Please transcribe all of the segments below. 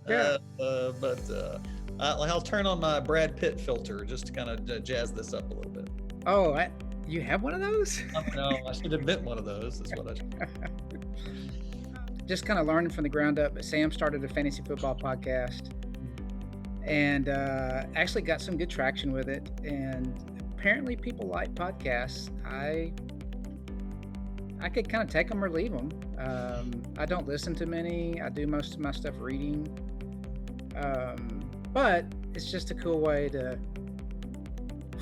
Yeah. I'll turn on my Brad Pitt filter just to kind of jazz this up a little bit. Oh, you have one of those? No, I should admit one of those. That's what I should. Just kind of learning from the ground up. But Sam started a fantasy football podcast, and actually got some good traction with it. And apparently, people like podcasts. I could kind of take them or leave them. I don't listen to many. I do most of my stuff reading. But it's just a cool way to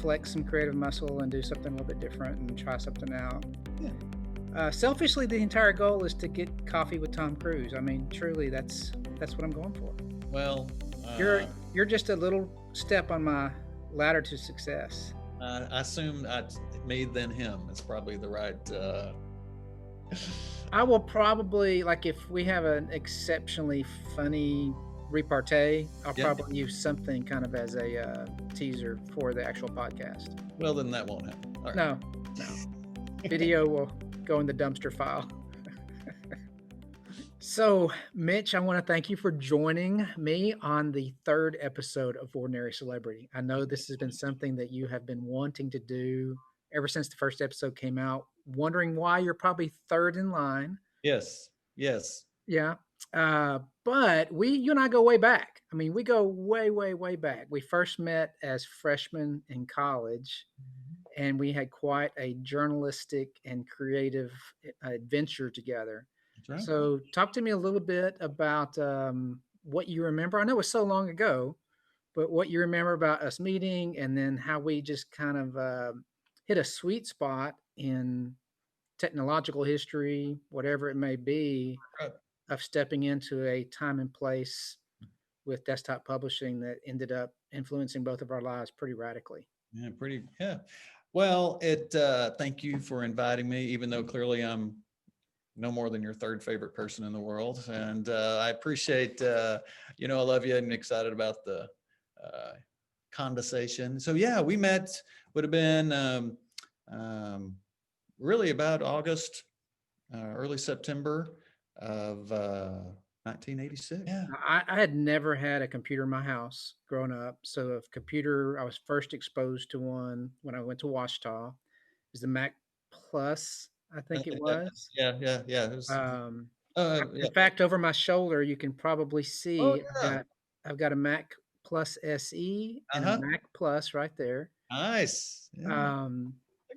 flex some creative muscle and do something a little bit different and try something out. Yeah. Selfishly, the entire goal is to get coffee with Tom Cruise. I mean, truly, that's what I'm going for. Well, you're just a little step on my ladder to success. I assume me then him is probably the right. I will probably, like, if we have an exceptionally funny repartee, I'll probably use something kind of as a teaser for the actual podcast. Well, then that won't happen. All right. No. Video will go in the dumpster file. So, Mitch, I want to thank you for joining me on the third episode of Ordinary Celebrity. I know this has been something that you have been wanting to do ever since the first episode came out, wondering why. You're probably third in line. Yes. Yeah. But you and I go way back. I mean, we go way, way, way back. We first met as freshmen in college, and we had quite a journalistic and creative adventure together. That's right. So talk to me a little bit about what you remember. I know it was so long ago, but what you remember about us meeting, and then how we just kind of hit a sweet spot in technological history, whatever it may be, of stepping into a time and place with desktop publishing that ended up influencing both of our lives pretty radically. Yeah. Well, thank you for inviting me, even though clearly I'm no more than your third favorite person in the world. And I appreciate, I love you and excited about the conversation. So yeah, we met, would have been really about August, early September of 1986. Yeah. I had never had a computer in my house growing up. So a computer, I was first exposed to one when I went to Ouachita. It was the Mac Plus, I think it was. Yeah. It was, in fact, over my shoulder, you can probably see I've got a Mac Plus SE and a Mac Plus right there. Nice. Yeah.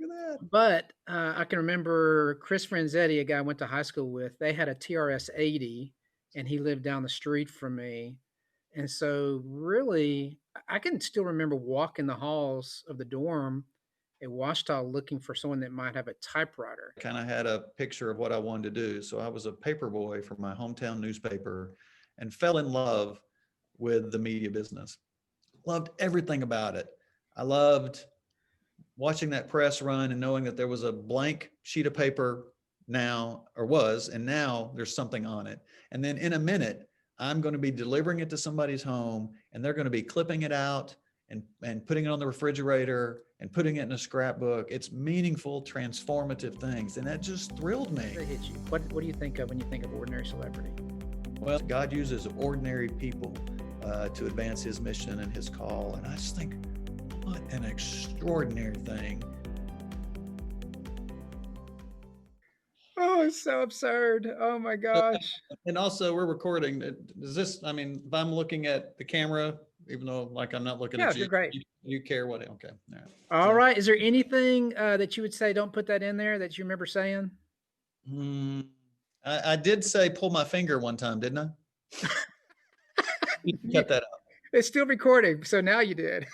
Look at that. But I can remember Chris Franzetti, a guy I went to high school with, they had a TRS 80, and he lived down the street from me. And so really, I can still remember walking the halls of the dorm at Ouachita looking for someone that might have a typewriter. I kind of had a picture of what I wanted to do. So I was a paper boy for my hometown newspaper and fell in love with the media business. Loved everything about it. I loved watching that press run and knowing that there was a blank sheet of paper now, or was, and now there's something on it. And then in a minute, I'm going to be delivering it to somebody's home, and they're going to be clipping it out and putting it on the refrigerator and putting it in a scrapbook. It's meaningful, transformative things. And that just thrilled me. That hit you. What do you think of when you think of ordinary celebrity? Well, God uses ordinary people to advance his mission and his call. And I just think, what an extraordinary thing. Oh, it's so absurd. Oh my gosh. And also we're recording. Is this, I mean, if I'm looking at the camera, even though like I'm not looking at you, you're great. You care what, okay. All right. Is there anything that you would say, don't put that in there, that you remember saying? I did say pull my finger one time, didn't I? You cut that out. It's still recording, so now you did.